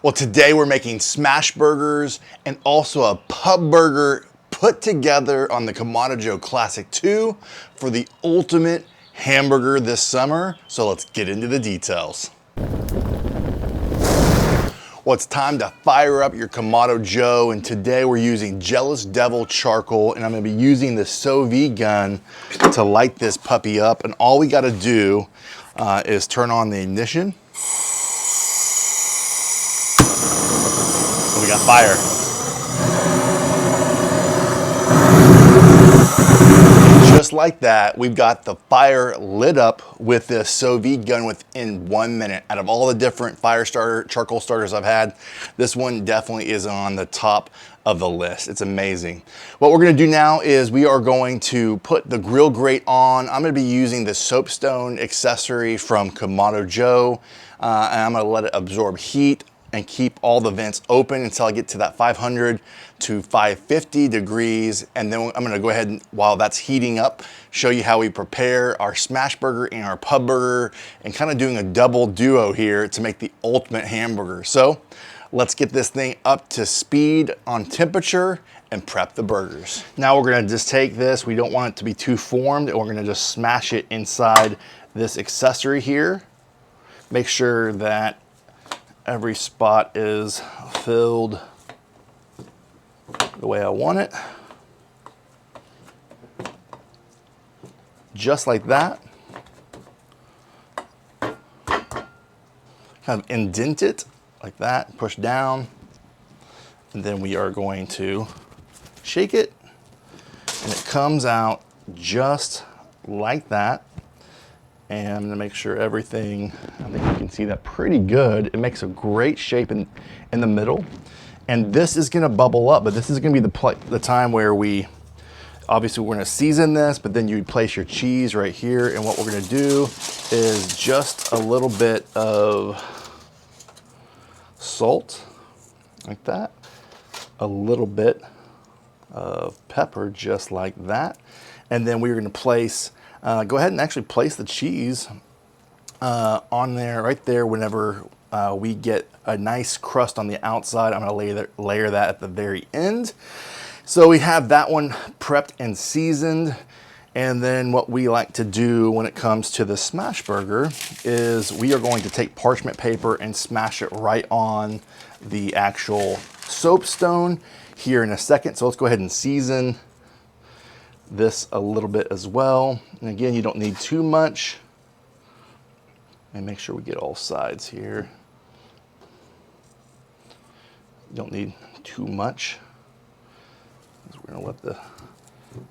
Well, today we're making smash burgers and also a pub burger put together on the Kamado Joe Classic 2 for the ultimate hamburger this summer. So let's get into the details. Well, it's time to fire up your Kamado Joe, and today we're using Jealous Devil charcoal, and I'm gonna be using the sous vide gun to light this puppy up. And all we gotta do is turn on the ignition. We got fire. Just like that, we've got the fire lit up with this sous vide gun within 1 minute. Out of all the different fire starter, charcoal starters I've had, this one definitely is on the top of the list. It's amazing. What we're gonna do now is we are going to put the grill grate on. I'm gonna be using the Soapstone accessory from Kamado Joe, and I'm gonna let it absorb heat and keep all the vents open until I get to that 500 to 550 degrees. And then I'm gonna go ahead and, while that's heating up, show you how we prepare our smash burger and our pub burger, and kind of doing a double duo here to make the ultimate hamburger. So let's get this thing up to speed on temperature and prep the burgers. Now we're gonna just take this, we don't want it to be too formed, and we're gonna just smash it inside this accessory here. Make sure that every spot is filled the way I want it. Just like that. Kind of indent it like that, push down. And then we are going to shake it, and it comes out just like that. And I'm gonna make sure everything, I think you can see that pretty good. It makes a great shape in the middle. And this is gonna bubble up, but this is gonna be the time where obviously we're gonna season this, but then you place your cheese right here. And what we're gonna do is just a little bit of salt, like that. A little bit of pepper, just like that. And then we're gonna place, go ahead and actually place the cheese on there, right there, whenever we get a nice crust on the outside. I'm gonna layer that at the very end. So we have that one prepped and seasoned. And then what we like to do when it comes to the smash burger is we are going to take parchment paper and smash it right on the actual soapstone here in a second. So let's go ahead and season this a little bit as well. And again, you don't need too much. And make sure we get all sides here. You don't need too much. We're gonna let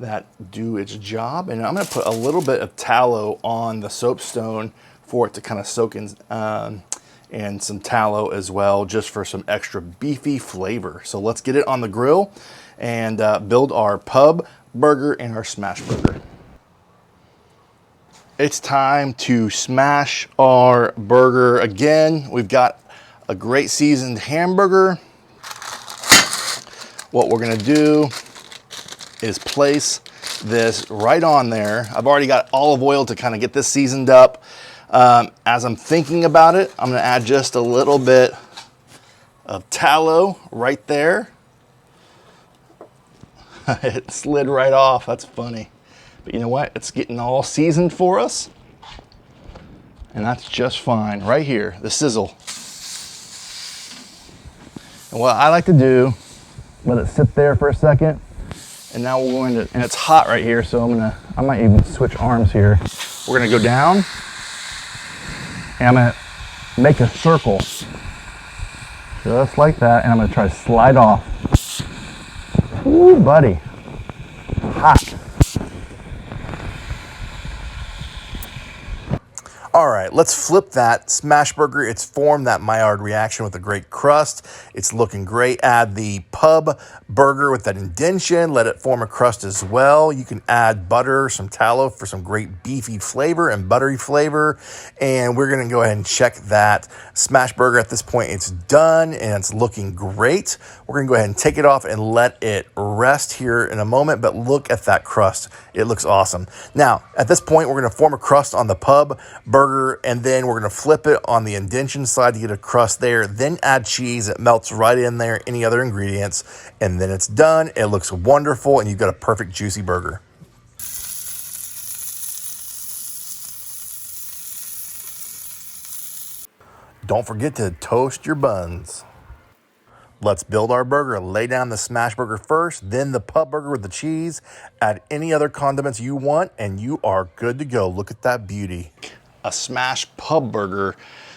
that do its job. And I'm gonna put a little bit of tallow on the soapstone for it to kind of soak in, and some tallow as well, just for some extra beefy flavor. So let's get it on the grill and build our pub burger and our smash burger. It's time to smash our burger. Again, we've got a great seasoned hamburger. What we're gonna do is place this right on there. I've already got olive oil to kind of get this seasoned up. As I'm thinking about it, I'm gonna add just a little bit of tallow right there. It slid right off, that's funny. But you know what? It's getting all seasoned for us. And that's just fine, right here, the sizzle. And what I like to do, let it sit there for a second. And now we're going to, and it's hot right here, so I might even switch arms here. We're gonna go down, and I'm gonna make a circle, just like that, and I'm gonna try to slide off. Ooh, buddy, hot. All right, let's flip that smash burger. It's formed that Maillard reaction with a great crust. It's looking great. Add the pub burger with that indentation. Let it form a crust as well. You can add butter, some tallow for some great beefy flavor and buttery flavor. And we're gonna go ahead and check that smash burger. At this point, it's done and it's looking great. We're gonna go ahead and take it off and let it rest here in a moment, but look at that crust. It looks awesome. Now, at this point, we're gonna form a crust on the pub burger burger, and then we're gonna flip it on the indention side to get a crust there, then add cheese. It melts right in there, any other ingredients, and then it's done. It looks wonderful, and you've got a perfect juicy burger. Don't forget to toast your buns. Let's build our burger. Lay down the smash burger first, then the pub burger with the cheese. Add any other condiments you want, and you are good to go. Look at that beauty. A smash pub burger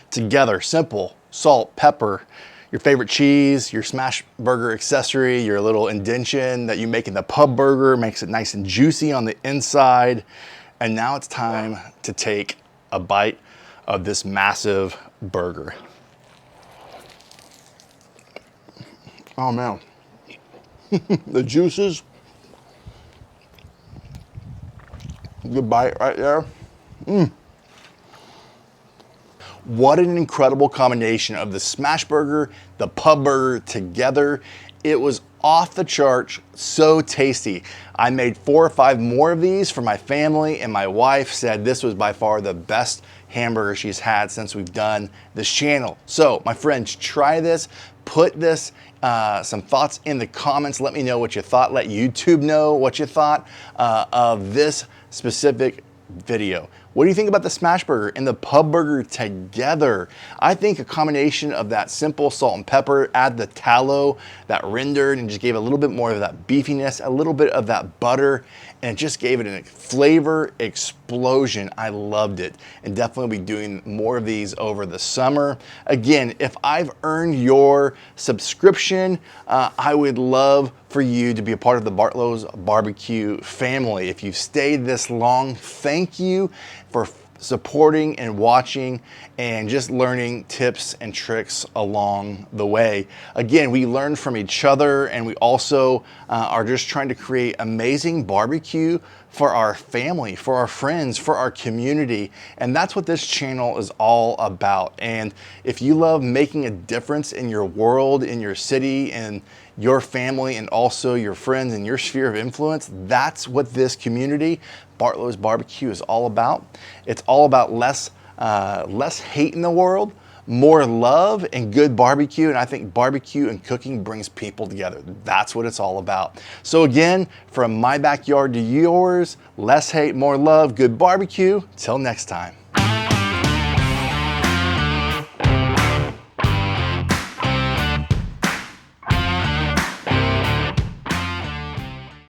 together. Simple. Salt, pepper, your favorite cheese, your smash burger accessory, your little indention that you make in the pub burger, makes it nice and juicy on the inside. And now it's time to take a bite of this massive burger. Oh man, the juices, good bite right there. What an incredible combination of the smash burger, the pub burger together. It was off the charts, so tasty. I made 4 or 5 more of these for my family, and my wife said this was by far the best hamburger she's had since we've done this channel. So my friends, try this, put this some thoughts in the comments. Let me know what you thought. Let YouTube know what you thought of this specific video. What do you think about the smash burger and the pub burger together? I think a combination of that simple salt and pepper, add the tallow that rendered and just gave a little bit more of that beefiness, a little bit of that butter, and it just gave it a flavor explosion. I loved it, and definitely be doing more of these over the summer. Again, if I've earned your subscription, I would love for you to be a part of the Bartlow's Barbecue family. If you've stayed this long, thank you for supporting and watching and just learning tips and tricks along the way. Again, we learn from each other, and we also are just trying to create amazing barbecue for our family, for our friends, for our community. And that's what this channel is all about. And if you love making a difference in your world, in your city, and your family, and also your friends and your sphere of influence, that's what this community, Bartlow's Barbecue, is all about. It's all about less hate in the world, more love and good barbecue. And I think barbecue and cooking brings people together. That's what it's all about. So again, from my backyard to yours, less hate, more love, good barbecue. Till next time.